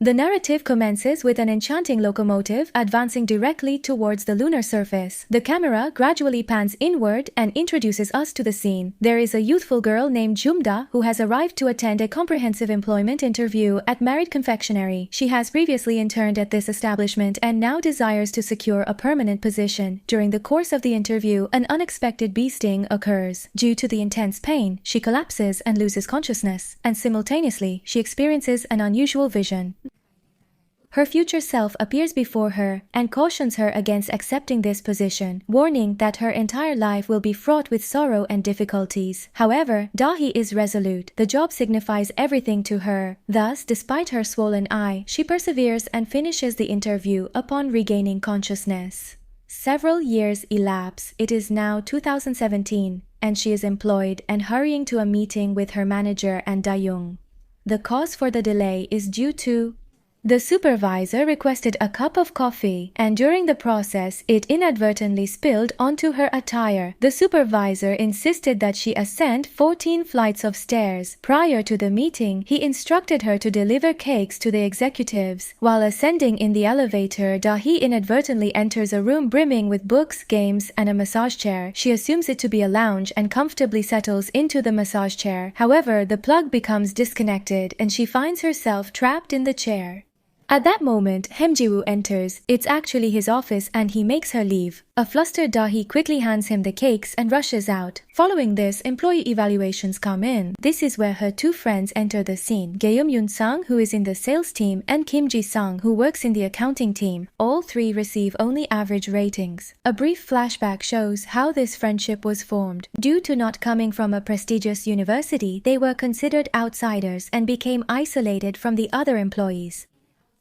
The narrative commences with an enchanting locomotive advancing directly towards the lunar surface. The camera gradually pans inward and introduces us to the scene. There is a youthful girl named Jumda who has arrived to attend a comprehensive employment interview at Married Confectionery. She has previously interned at this establishment and now desires to secure a permanent position. During the course of the interview, an unexpected bee sting occurs. Due to the intense pain, she collapses and loses consciousness, and simultaneously, she experiences an unusual vision. Her future self appears before her and cautions her against accepting this position, warning that her entire life will be fraught with sorrow and difficulties. However, Dahi is resolute. The job signifies everything to her. Thus, despite her swollen eye, she perseveres and finishes the interview upon regaining consciousness. Several years elapse. It is now 2017, and she is employed and hurrying to a meeting with her manager and Dayung. The cause for the delay is due to the supervisor requested a cup of coffee, and during the process, it inadvertently spilled onto her attire. The supervisor insisted that she ascend 14 flights of stairs. Prior to the meeting, he instructed her to deliver cakes to the executives. While ascending in the elevator, Dahi inadvertently enters a room brimming with books, games, and a massage chair. She assumes it to be a lounge and comfortably settles into the massage chair. However, the plug becomes disconnected, and she finds herself trapped in the chair. At that moment, Hemjiwoo enters. It's actually his office and he makes her leave. A flustered Dahi quickly hands him the cakes and rushes out. Following this, employee evaluations come in. This is where her two friends enter the scene. Geum Yoon-sang, who is in the sales team, and Kim Ji-sung, who works in the accounting team. All three receive only average ratings. A brief flashback shows how this friendship was formed. Due to not coming from a prestigious university, they were considered outsiders and became isolated from the other employees.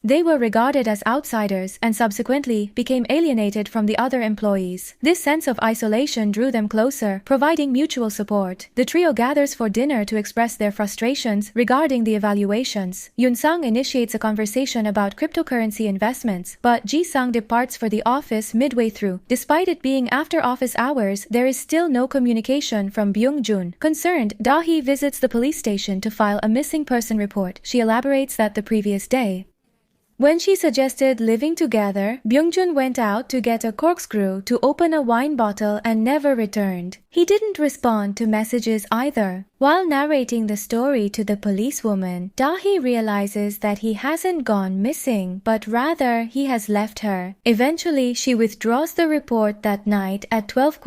They were regarded as outsiders and subsequently became alienated from the other employees. This sense of isolation drew them closer, providing mutual support. The trio gathers for dinner to express their frustrations regarding the evaluations. Yoon-sang initiates a conversation about cryptocurrency investments, but Ji-sung departs for the office midway through. Despite it being after office hours, there is still no communication from Byung-jun. Concerned, Dahi visits the police station to file a missing person report. She elaborates that the previous day, when she suggested living together, Byung-jun went out to get a corkscrew to open a wine bottle and never returned. He didn't respond to messages either. While narrating the story to the policewoman, Dahi realizes that he hasn't gone missing, but rather he has left her. Eventually, she withdraws the report that night at 12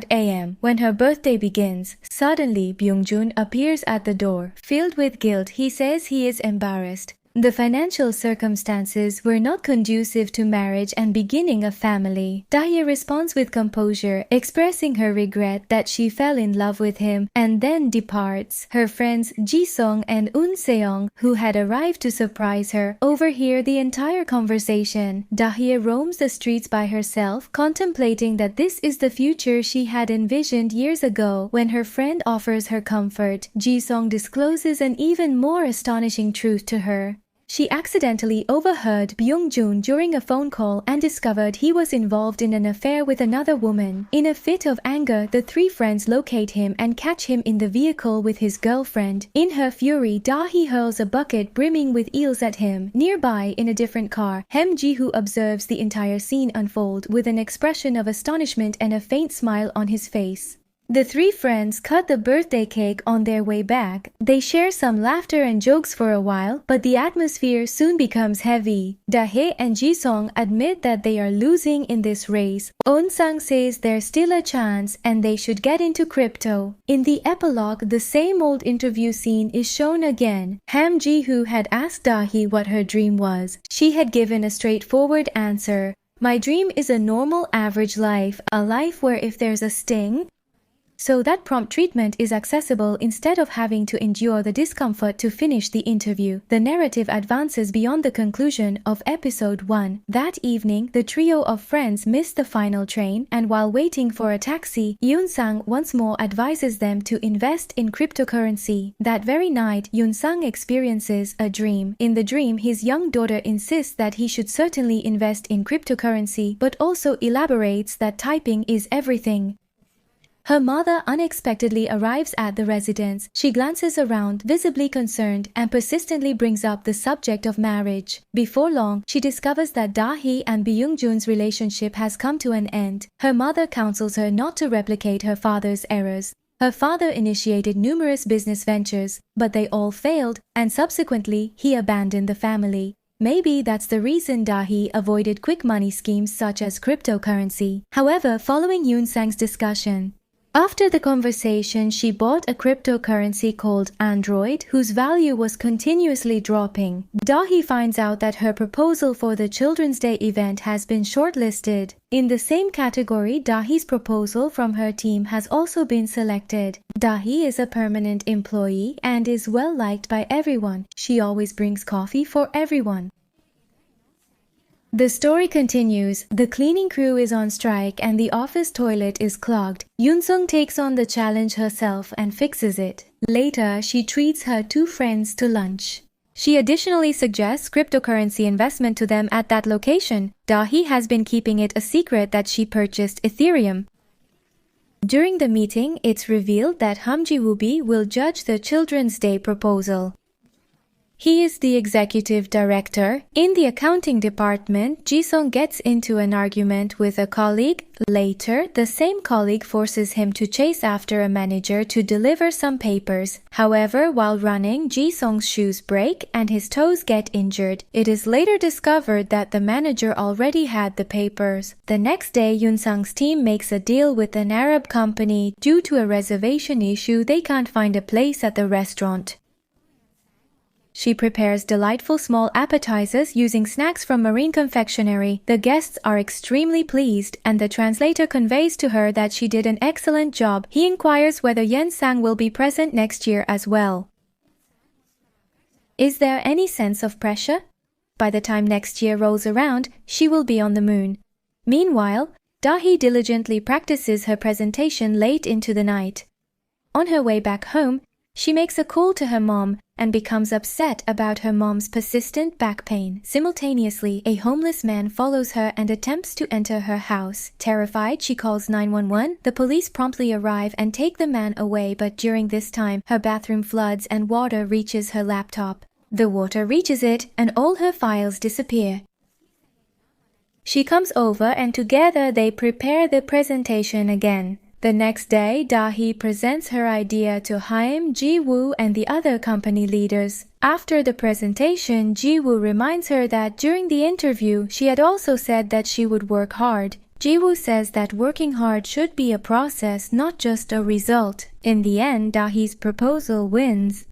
a.m. when her birthday begins. Suddenly, Byung-jun appears at the door. Filled with guilt, he says he is embarrassed. The financial circumstances were not conducive to marriage and beginning a family. Dahi responds with composure, expressing her regret that she fell in love with him and then departs. Her friends Ji-sung and Un-seong, who had arrived to surprise her, overhear the entire conversation. Dahi roams the streets by herself, contemplating that this is the future she had envisioned years ago. When her friend offers her comfort, Ji-sung discloses an even more astonishing truth to her. She accidentally overheard Byung-jun during a phone call and discovered he was involved in an affair with another woman. In a fit of anger, the three friends locate him and catch him in the vehicle with his girlfriend. In her fury, Dahi hurls a bucket brimming with eels at him. Nearby, in a different car, Hem Ji-hoo observes the entire scene unfold with an expression of astonishment and a faint smile on his face. The three friends cut the birthday cake on their way back. They share some laughter and jokes for a while, but the atmosphere soon becomes heavy. Dahe and Ji-sung admit that they are losing in this race. On-sang says there's still a chance and they should get into crypto. In the epilogue, the same old interview scene is shown again. Ham Ji-hoo had asked Dahi what her dream was. She had given a straightforward answer. My dream is a normal average life, a life where if there's a sting, so that prompt treatment is accessible instead of having to endure the discomfort to finish the interview. The narrative advances beyond the conclusion of episode 1. That evening, the trio of friends miss the final train, and while waiting for a taxi, Yoon-sang once more advises them to invest in cryptocurrency. That very night, Yoon-sang experiences a dream. In the dream, his young daughter insists that he should certainly invest in cryptocurrency, but also elaborates that typing is everything. Her mother unexpectedly arrives at the residence. She glances around, visibly concerned, and persistently brings up the subject of marriage. Before long, she discovers that Da-hee and Byung-jun's relationship has come to an end. Her mother counsels her not to replicate her father's errors. Her father initiated numerous business ventures, but they all failed, and subsequently, he abandoned the family. Maybe that's the reason Da-hee avoided quick money schemes such as cryptocurrency. However, following Yoon-sang's discussion, after the conversation, she bought a cryptocurrency called Android, whose value was continuously dropping. Da-hee finds out that her proposal for the Children's Day event has been shortlisted. In the same category, Da-hee's proposal from her team has also been selected. Da-hee is a permanent employee and is well liked by everyone. She always brings coffee for everyone. The story continues. The cleaning crew is on strike and the office toilet is clogged. Yoon-sung takes on the challenge herself and fixes it. Later, she treats her two friends to lunch. She additionally suggests cryptocurrency investment to them at that location. Da-hee has been keeping it a secret that she purchased Ethereum. During the meeting, it's revealed that Ham Ji-woo will judge the Children's Day proposal. He is the executive director. In the accounting department, Ji-sung gets into an argument with a colleague. Later, the same colleague forces him to chase after a manager to deliver some papers. However, while running, Ji-sung's shoes break and his toes get injured. It is later discovered that the manager already had the papers. The next day, Yoon-sang's team makes a deal with an Arab company. Due to a reservation issue, they can't find a place at the restaurant. She prepares delightful small appetizers using snacks from Marine Confectionery. The guests are extremely pleased, and the translator conveys to her that she did an excellent job. He inquires whether Yen-sang will be present next year as well. Is there any sense of pressure? By the time next year rolls around, she will be on the moon. Meanwhile, Da-hee diligently practices her presentation late into the night. On her way back home, she makes a call to her mom and becomes upset about her mom's persistent back pain. Simultaneously, a homeless man follows her and attempts to enter her house. Terrified, she calls 911. The police promptly arrive and take the man away, but during this time, her bathroom floods and water reaches her laptop. The water reaches it and all her files disappear. She comes over and together they prepare the presentation again. The next day, Da-hee presents her idea to Haim, Ji-woo, and the other company leaders. After the presentation, Ji-woo reminds her that during the interview, she had also said that she would work hard. Ji-woo says that working hard should be a process, not just a result. In the end, Da-hee's proposal wins.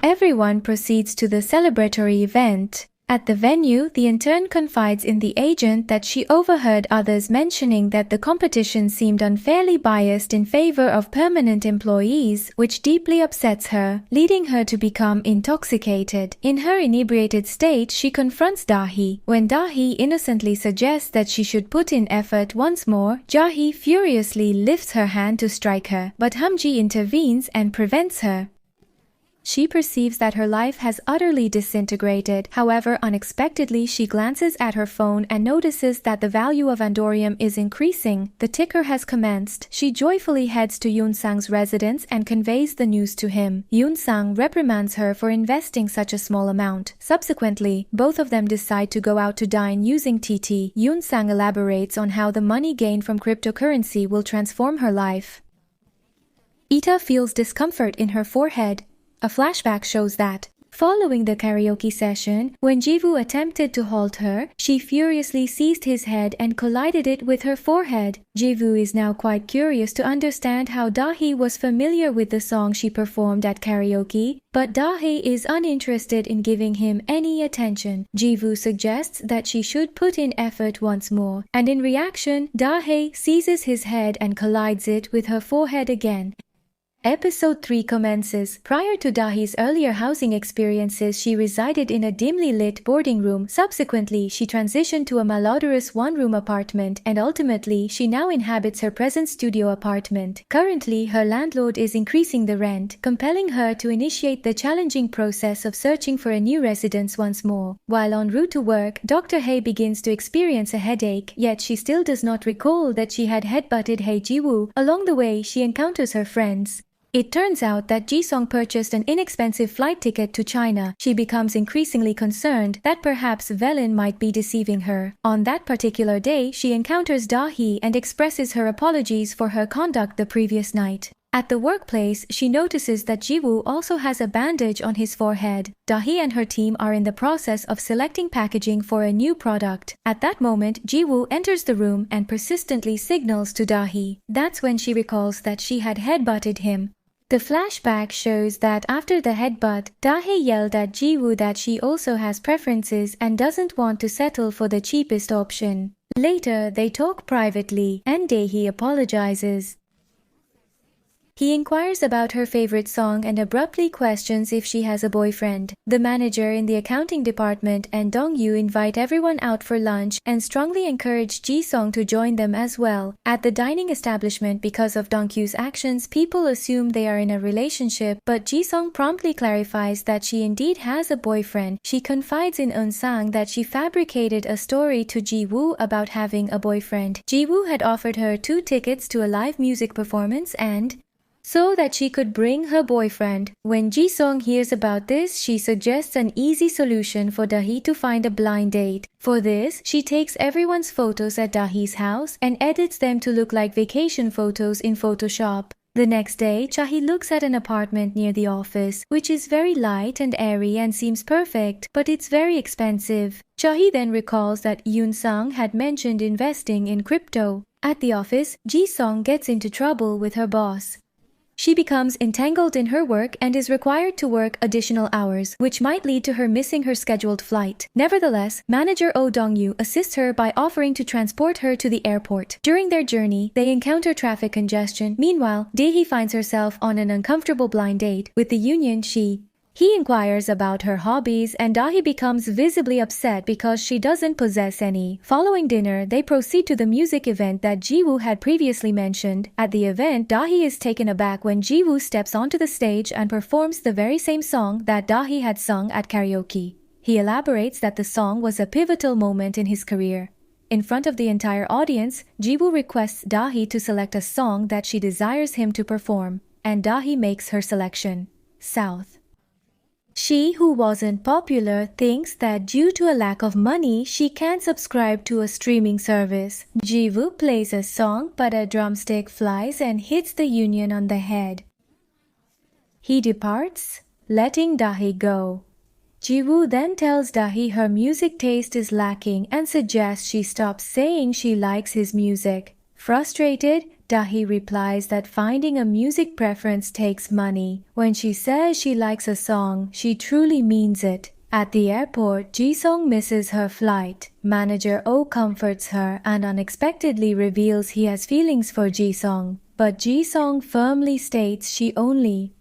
Everyone proceeds to the celebratory event. At the venue, the intern confides in the agent that she overheard others mentioning that the competition seemed unfairly biased in favor of permanent employees, which deeply upsets her, leading her to become intoxicated. In her inebriated state, she confronts Da-hee. When Da-hee innocently suggests that she should put in effort once more, Ja-hee furiously lifts her hand to strike her, but Ham-ji intervenes and prevents her. She perceives that her life has utterly disintegrated. However, unexpectedly, she glances at her phone and notices that the value of Andorium is increasing. The ticker has commenced. She joyfully heads to Yoon-sang's residence and conveys the news to him. Yoon-sang reprimands her for investing such a small amount. Subsequently, both of them decide to go out to dine using TT. Yoon-sang elaborates on how the money gained from cryptocurrency will transform her life. Ita feels discomfort in her forehead. A flashback shows that, following the karaoke session, when Ji-woo attempted to halt her, she furiously seized his head and collided it with her forehead. Ji-woo is now quite curious to understand how Da-hee was familiar with the song she performed at karaoke, but Da-hee is uninterested in giving him any attention. Ji-woo suggests that she should put in effort once more, and in reaction, Da-hee seizes his head and collides it with her forehead again. Episode 3 commences. Prior to Dahi's earlier housing experiences, she resided in a dimly lit boarding room. Subsequently, she transitioned to a malodorous one-room apartment, and ultimately, she now inhabits her present studio apartment. Currently, her landlord is increasing the rent, compelling her to initiate the challenging process of searching for a new residence once more. While en route to work, Dr. Hei begins to experience a headache, yet she still does not recall that she had headbutted Hei Jiwoo. Along the way, she encounters her friends. It turns out that Ji-sung purchased an inexpensive flight ticket to China. She becomes increasingly concerned that perhaps Velin might be deceiving her. On that particular day, she encounters Dahi and expresses her apologies for her conduct the previous night. At the workplace, she notices that Jiwoo also has a bandage on his forehead. Dahi and her team are in the process of selecting packaging for a new product. At that moment, Jiwoo enters the room and persistently signals to Dahi. That's when she recalls that she had headbutted him. The flashback shows that after the headbutt, Dahi yelled at Jiwoo that she also has preferences and doesn't want to settle for the cheapest option. Later, they talk privately, and Dahi apologizes. He inquires about her favorite song and abruptly questions if she has a boyfriend. The manager in the accounting department and Dong-yu invite everyone out for lunch and strongly encourage Ji-sung to join them as well. At the dining establishment, because of Dong-kyu's actions, people assume they are in a relationship, but Ji-sung promptly clarifies that she indeed has a boyfriend. She confides in Eun-sang that she fabricated a story to Ji-woo about having a boyfriend. Ji-woo had offered her 2 tickets to a live music performance and so that she could bring her boyfriend. When Ji-sung hears about this, she suggests an easy solution for Dahi to find a blind date. For this, she takes everyone's photos at Dahi's house and edits them to look like vacation photos in Photoshop. The next day, Chahi looks at an apartment near the office, which is very light and airy and seems perfect, but it's very expensive. Chahi then recalls that Yoon-sang had mentioned investing in crypto. At the office, Ji-sung gets into trouble with her boss. She becomes entangled in her work and is required to work additional hours, which might lead to her missing her scheduled flight. Nevertheless, manager Oh Dong-yu assists her by offering to transport her to the airport. During their journey, they encounter traffic congestion. Meanwhile, Dae-hee finds herself on an uncomfortable blind date with the Union Shi. He inquires about her hobbies and Dahi becomes visibly upset because she doesn't possess any. Following dinner, they proceed to the music event that Jiwoo had previously mentioned. At the event, Dahi is taken aback when Jiwoo steps onto the stage and performs the very same song that Dahi had sung at karaoke. He elaborates that the song was a pivotal moment in his career. In front of the entire audience, Jiwoo requests Dahi to select a song that she desires him to perform, and Dahi makes her selection, South. She, who wasn't popular, thinks that due to a lack of money, she can't subscribe to a streaming service. Jiwoo plays a song, but a drumstick flies and hits the Union on the head. He departs, letting Dahi go. Jiwoo then tells Dahi her music taste is lacking and suggests she stops saying she likes his music. Frustrated, Dahi replies that finding a music preference takes money. When she says she likes a song, she truly means it. At the airport, Ji-sung misses her flight. Manager Oh comforts her and unexpectedly reveals he has feelings for Ji-sung. But Ji-sung firmly states she only.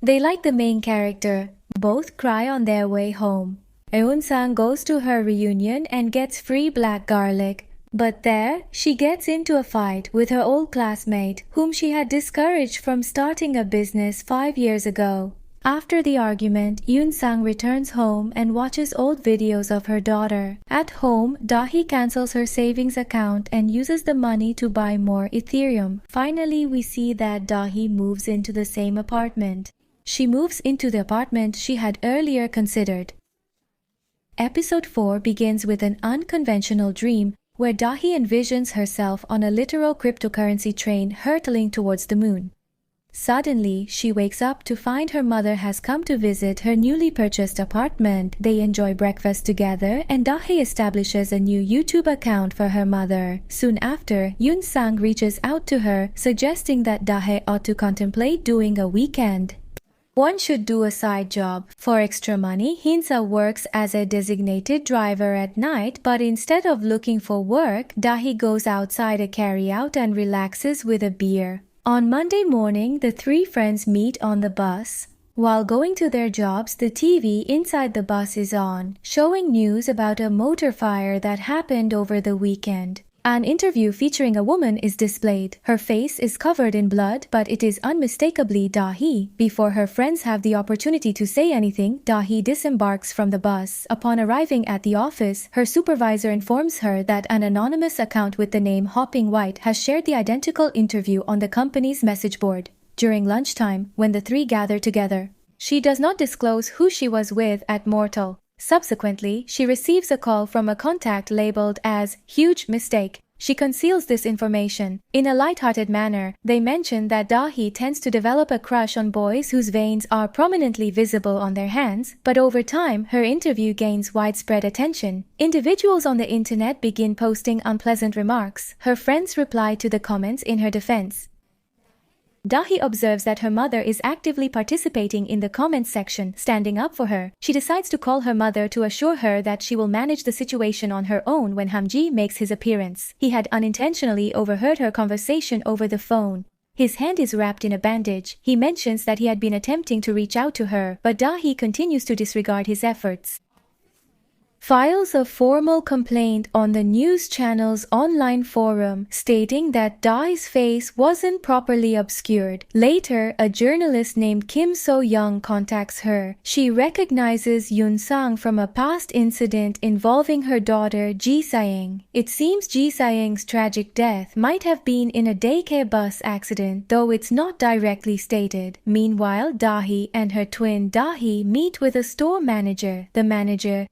They like the main character. Both cry on their way home. Eun-sang goes to her reunion and gets free black garlic. But there, she gets into a fight with her old classmate, whom she had discouraged from starting a business 5 years ago. After the argument, Yoon-sang returns home and watches old videos of her daughter. At home, Dahi cancels her savings account and uses the money to buy more Ethereum. Finally, we see that Dahi moves into the same apartment. She moves into the apartment she had earlier considered. Episode 4 begins with an unconventional dream where Dahi envisions herself on a literal cryptocurrency train hurtling towards the moon. Suddenly, she wakes up to find her mother has come to visit her newly purchased apartment. They enjoy breakfast together and Dahi establishes a new YouTube account for her mother. Soon after, Yoon-sang reaches out to her, suggesting that Dahi ought to contemplate doing a weekend. One should do a side job. For extra money, Hinsa works as a designated driver at night, but instead of looking for work, Dahi goes outside a carry-out and relaxes with a beer. On Monday morning, the three friends meet on the bus. While going to their jobs, the TV inside the bus is on, showing news about a motor fire that happened over the weekend. An interview featuring a woman is displayed. Her face is covered in blood, but it is unmistakably Dahi. Before her friends have the opportunity to say anything, Dahi disembarks from the bus. Upon arriving at the office, her supervisor informs her that an anonymous account with the name Hopping White has shared the identical interview on the company's message board. During lunchtime, when the three gather together, she does not disclose who she was with at Mortal. Subsequently, she receives a call from a contact labeled as "huge mistake." She conceals this information. In a light-hearted manner, they mention that Dahi tends to develop a crush on boys whose veins are prominently visible on their hands, but over time, her interview gains widespread attention. Individuals on the internet begin posting unpleasant remarks. Her friends reply to the comments in her defense. Dahi observes that her mother is actively participating in the comments section, standing up for her. She decides to call her mother to assure her that she will manage the situation on her own when Hamji makes his appearance. He had unintentionally overheard her conversation over the phone. His hand is wrapped in a bandage. He mentions that he had been attempting to reach out to her, but Dahi continues to disregard his efforts. Files a formal complaint on the news channel's online forum stating that Dahi's face wasn't properly obscured. Later, a journalist named Kim So-young contacts her. She recognizes Yoon Sang from a past incident involving her daughter Ji Saeng. It seems Ji Saeng's tragic death might have been in a daycare bus accident, though it's not directly stated. Meanwhile, Dahi and her twin Dahi meet with a store manager. The manager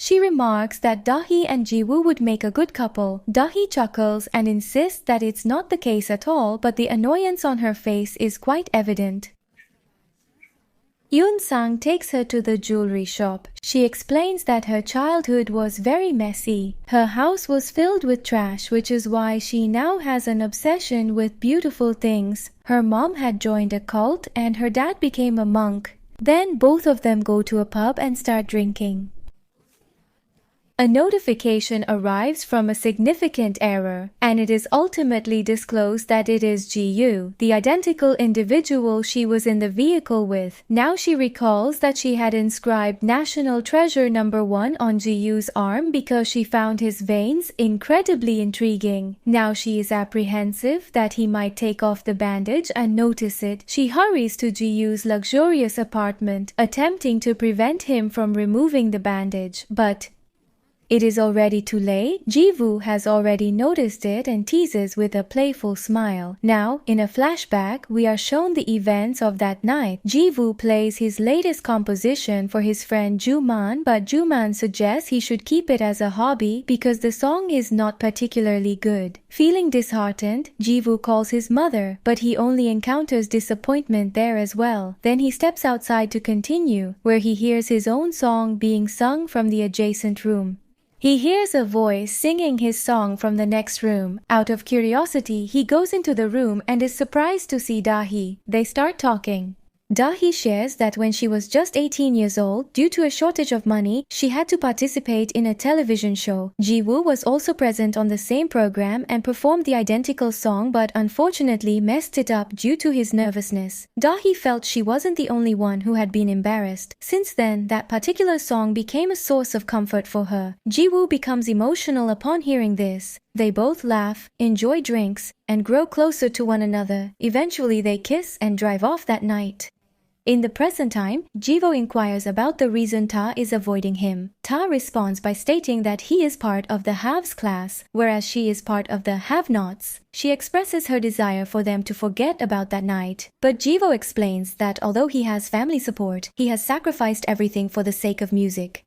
She remarks that Dahi and Jiwoo would make a good couple. Dahi chuckles and insists that it's not the case at all, but the annoyance on her face is quite evident. Yoon Sang takes her to the jewelry shop. She explains that her childhood was very messy. Her house was filled with trash, which is why she now has an obsession with beautiful things. Her mom had joined a cult and her dad became a monk. Then both of them go to a pub and start drinking. A notification arrives from a significant error, and it is ultimately disclosed that it is Ji-yu, the identical individual she was in the vehicle with. Now she recalls that she had inscribed National Treasure Number 1 on Ji-yu's arm because she found his veins incredibly intriguing. Now she is apprehensive that he might take off the bandage and notice it. She hurries to Ji-yu's luxurious apartment, attempting to prevent him from removing the bandage, but it is already too late. Ji-woo has already noticed it and teases with a playful smile. Now, in a flashback, we are shown the events of that night. Ji-woo plays his latest composition for his friend Ju-man, but Ju-man suggests he should keep it as a hobby because the song is not particularly good. Feeling disheartened, Ji-woo calls his mother, but he only encounters disappointment there as well. Then he steps outside to continue, where he hears his own song being sung from the adjacent room. He hears a voice singing his song from the next room. Out of curiosity, he goes into the room and is surprised to see Dahi. They start talking. Dahi shares that when she was just 18 years old, due to a shortage of money, she had to participate in a television show. Ji-woo was also present on the same program and performed the identical song but unfortunately messed it up due to his nervousness. Dahi felt she wasn't the only one who had been embarrassed. Since then, that particular song became a source of comfort for her. Ji-woo becomes emotional upon hearing this. They both laugh, enjoy drinks, and grow closer to one another. Eventually they kiss and drive off that night. In the present time, Jiwoo inquires about the reason Ta is avoiding him. Ta responds by stating that he is part of the haves class, whereas she is part of the have-nots. She expresses her desire for them to forget about that night. But Jiwoo explains that although he has family support, he has sacrificed everything for the sake of music.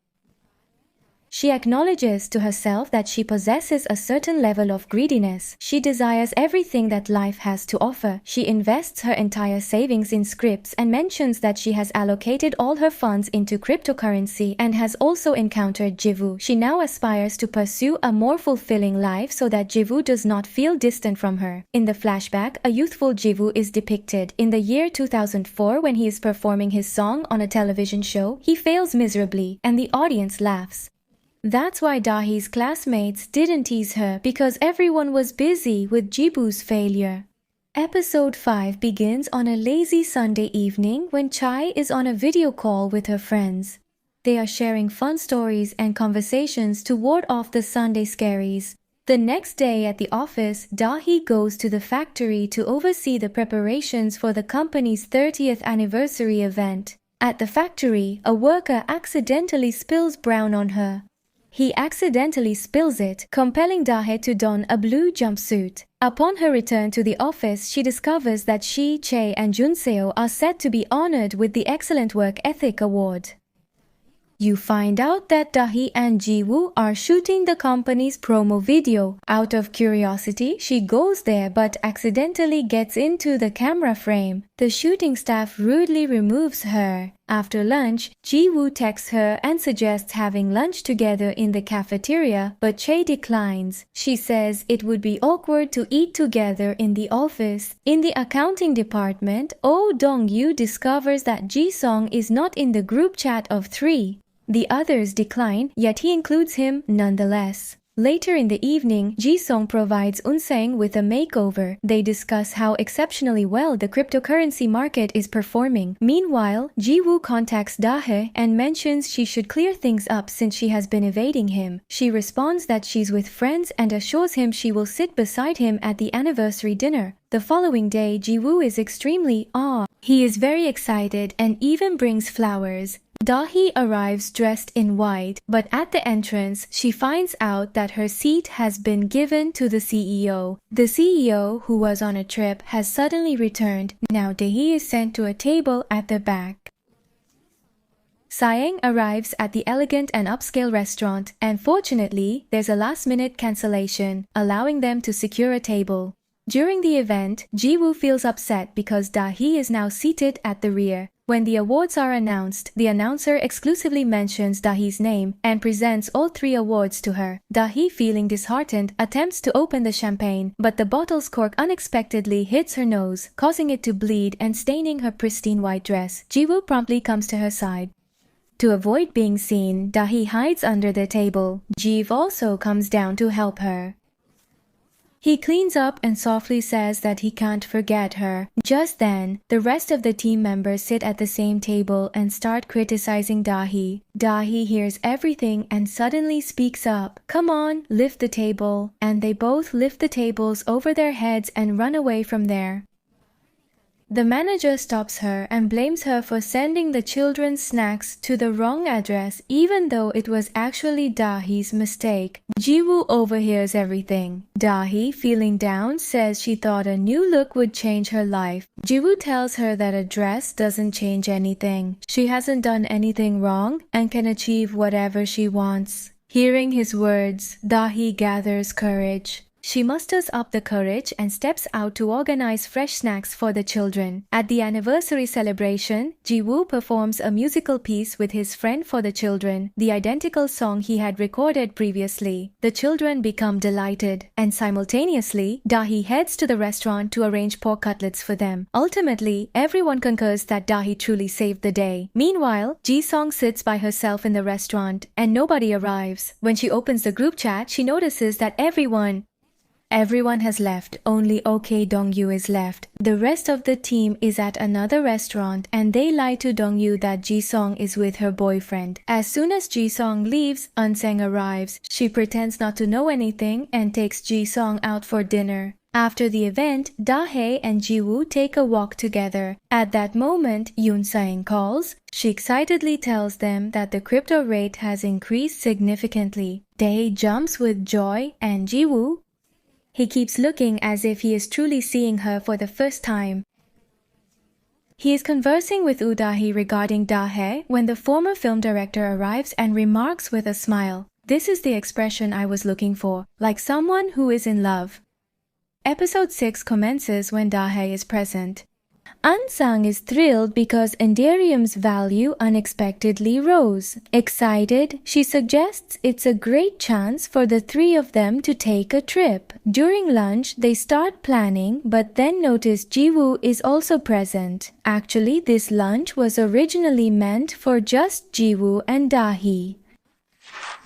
She acknowledges to herself that she possesses a certain level of greediness. She desires everything that life has to offer. She invests her entire savings in scripts and mentions that she has allocated all her funds into cryptocurrency and has also encountered Jiwoo. She now aspires to pursue a more fulfilling life so that Jiwoo does not feel distant from her. In the flashback, a youthful Jiwoo is depicted. In the year 2004, when he is performing his song on a television show, he fails miserably and the audience laughs. That's why Dahi's classmates didn't tease her, because everyone was busy with Jiwoo's failure. Episode 5 begins on a lazy Sunday evening when Chai is on a video call with her friends. They are sharing fun stories and conversations to ward off the Sunday scaries. The next day at the office, Dahi goes to the factory to oversee the preparations for the company's 30th anniversary event. At the factory, a worker accidentally spills brown on her. He accidentally spills it, compelling Dahe to don a blue jumpsuit. Upon her return to the office, she discovers that she, Che, and Junseo are set to be honored with the Excellent Work Ethic Award. You find out that Dahi and Jiwoo are shooting the company's promo video. Out of curiosity, she goes there but accidentally gets into the camera frame. The shooting staff rudely removes her. After lunch, Jiwoo texts her and suggests having lunch together in the cafeteria, but Che declines. She says it would be awkward to eat together in the office. In the accounting department, Oh Dong-yu discovers that Ji-sung is not in the group chat of 3. The others decline, yet he includes him nonetheless. Later in the evening, Ji-sung provides Unseng with a makeover. They discuss how exceptionally well the cryptocurrency market is performing. Meanwhile, Jiwoo contacts Dahe and mentions she should clear things up since she has been evading him. She responds that she's with friends and assures him she will sit beside him at the anniversary dinner. The following day, Jiwoo is extremely awed. He is very excited and even brings flowers. Dahi arrives dressed in white, but at the entrance, she finds out that her seat has been given to the CEO. The CEO, who was on a trip, has suddenly returned. Now Dahi is sent to a table at the back. Saeng arrives at the elegant and upscale restaurant, and fortunately, there's a last-minute cancellation, allowing them to secure a table. During the event, Jiwoo feels upset because Dahi is now seated at the rear. When the awards are announced, the announcer exclusively mentions Dahi's name and presents all 3 awards to her. Dahi, feeling disheartened, attempts to open the champagne, but the bottle's cork unexpectedly hits her nose, causing it to bleed and staining her pristine white dress. Jiwoo promptly comes to her side. To avoid being seen, Dahi hides under the table. Jeev also comes down to help her. He cleans up and softly says that he can't forget her. Just then, the rest of the team members sit at the same table and start criticizing Dahi. Dahi hears everything and suddenly speaks up. Come on, lift the table. And they both lift the tables over their heads and run away from there. The manager stops her and blames her for sending the children's snacks to the wrong address, even though it was actually Dahi's mistake. Jiwoo overhears everything. Dahi, feeling down, says she thought a new look would change her life. Jiwoo tells her that a dress doesn't change anything. She hasn't done anything wrong and can achieve whatever she wants. Hearing his words, Dahi gathers courage. She musters up the courage and steps out to organize fresh snacks for the children. At the anniversary celebration, Jiwoo performs a musical piece with his friend for the children, the identical song he had recorded previously. The children become delighted, and simultaneously, Dahi heads to the restaurant to arrange pork cutlets for them. Ultimately, everyone concurs that Dahi truly saved the day. Meanwhile, Ji-sung sits by herself in the restaurant, and nobody arrives. When she opens the group chat, she notices that Everyone has left, only OK Dong-yu is left. The rest of the team is at another restaurant and they lie to Dong-yu that Ji-sung is with her boyfriend. As soon as Ji-sung leaves, Unseng arrives. She pretends not to know anything and takes Ji-sung out for dinner. After the event, Dahae and Jiwoo take a walk together. At that moment, Yoon Saeng calls. She excitedly tells them that the crypto rate has increased significantly. Dae jumps with joy and Jiwoo, he keeps looking as if he is truly seeing her for the first time. He is conversing with Udahi regarding Dahe when the former film director arrives and remarks with a smile, "This is the expression I was looking for, like someone who is in love." Episode 6 commences when Dahe is present. Ansang is thrilled because Enderium's value unexpectedly rose. Excited, she suggests it's a great chance for the 3 of them to take a trip. During lunch, they start planning but then notice Jiwoo is also present. Actually, this lunch was originally meant for just Jiwoo and Dahi.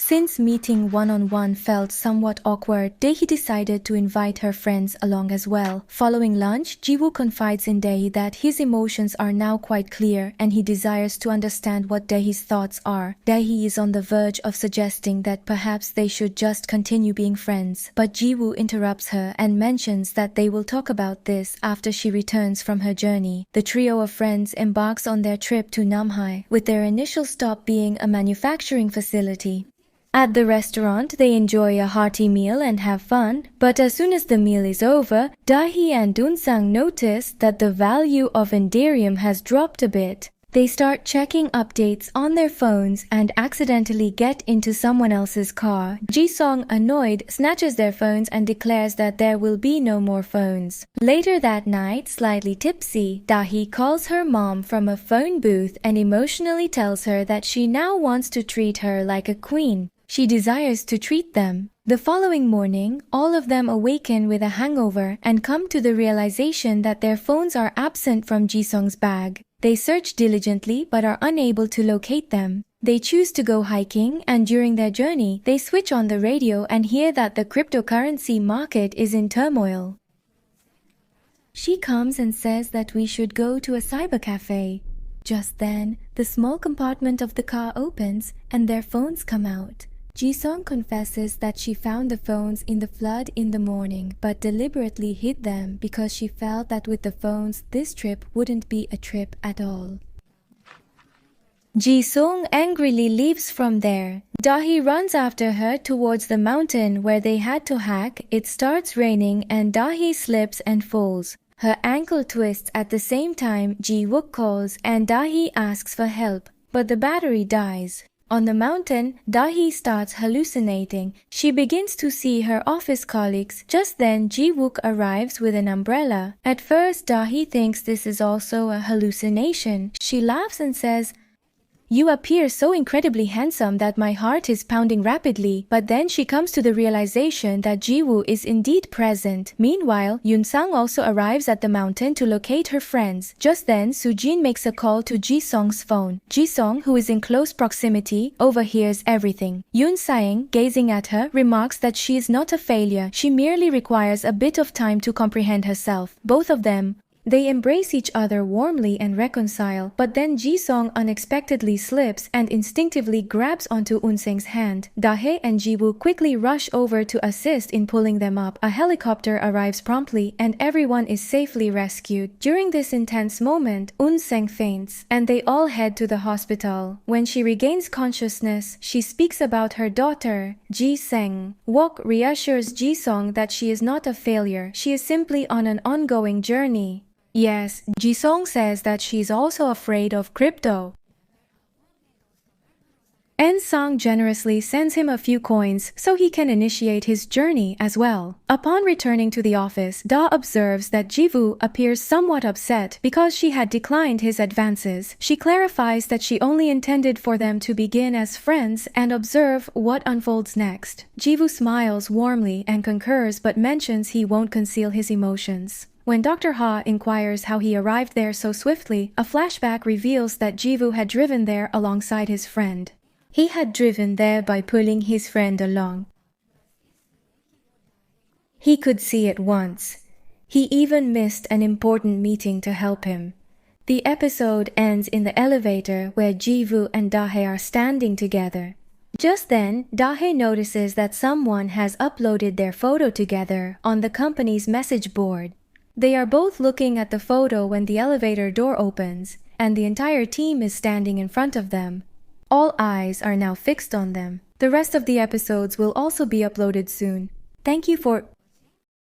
Since meeting one-on-one felt somewhat awkward, Dae-hee decided to invite her friends along as well. Following lunch, Ji-woo confides in Dae-hee that his emotions are now quite clear and he desires to understand what Dae-hee's thoughts are. Dae-hee is on the verge of suggesting that perhaps they should just continue being friends, but Ji-woo interrupts her and mentions that they will talk about this after she returns from her journey. The trio of friends embarks on their trip to Namhae, with their initial stop being a manufacturing facility. At the restaurant, they enjoy a hearty meal and have fun, but as soon as the meal is over, Dae-hee and Eun-sang notice that the value of Indarium has dropped a bit. They start checking updates on their phones and accidentally get into someone else's car. Ji-sung, annoyed, snatches their phones and declares that there will be no more phones. Later that night, slightly tipsy, Dae-hee calls her mom from a phone booth and emotionally tells her that she now wants to treat her like a queen. She desires to treat them. The following morning, all of them awaken with a hangover and come to the realization that their phones are absent from Ji-sung's bag. They search diligently but are unable to locate them. They choose to go hiking, and during their journey, they switch on the radio and hear that the cryptocurrency market is in turmoil. She comes and says that we should go to a cyber cafe. Just then, the small compartment of the car opens and their phones come out. Ji-sung confesses that she found the phones in the flood in the morning but deliberately hid them because she felt that with the phones this trip wouldn't be a trip at all. Ji-sung angrily leaves from there. Dae-hee runs after her towards the mountain where they had to hack. It starts raining and Dae-hee slips and falls. Her ankle twists at the same time. Ji-wook calls and Dae-hee asks for help, but the battery dies. On the mountain, Dae-hee starts hallucinating. She begins to see her office colleagues. Just then, Ji-wook arrives with an umbrella. At first, Dae-hee thinks this is also a hallucination. She laughs and says, "You appear so incredibly handsome that my heart is pounding rapidly." But then she comes to the realization that Ji-woo is indeed present. Meanwhile, Yoon-sang also arrives at the mountain to locate her friends. Just then, Soo-jin makes a call to Ji-sung's phone. Ji-sung, who is in close proximity, overhears everything. Yoon-sang, gazing at her, remarks that she is not a failure. She merely requires a bit of time to comprehend herself. Both of them, they embrace each other warmly and reconcile, but then Ji-sung unexpectedly slips and instinctively grabs onto Eun-sang's hand. Dae-hee and Ji-woo quickly rush over to assist in pulling them up. A helicopter arrives promptly and everyone is safely rescued. During this intense moment, Eun-sang faints and they all head to the hospital. When she regains consciousness, she speaks about her daughter, Ji-sang. Wook reassures Ji-sung that she is not a failure. She is simply on an ongoing journey. Yes, Ji-sung says that she's also afraid of crypto. En-sang generously sends him a few coins so he can initiate his journey as well. Upon returning to the office, Da observes that Ji-woo appears somewhat upset because she had declined his advances. She clarifies that she only intended for them to begin as friends and observe what unfolds next. Ji-woo smiles warmly and concurs but mentions he won't conceal his emotions. When Dr. Ha inquires how he arrived there so swiftly, a flashback reveals that Ji-woo had driven there alongside his friend. He had driven there by pulling his friend along. He could see at once. He even missed an important meeting to help him. The episode ends in the elevator where Ji-woo and Dae are standing together. Just then, Dae notices that someone has uploaded their photo together on the company's message board. They are both looking at the photo when the elevator door opens, and the entire team is standing in front of them. All eyes are now fixed on them. The rest of the episodes will also be uploaded soon. Thank you for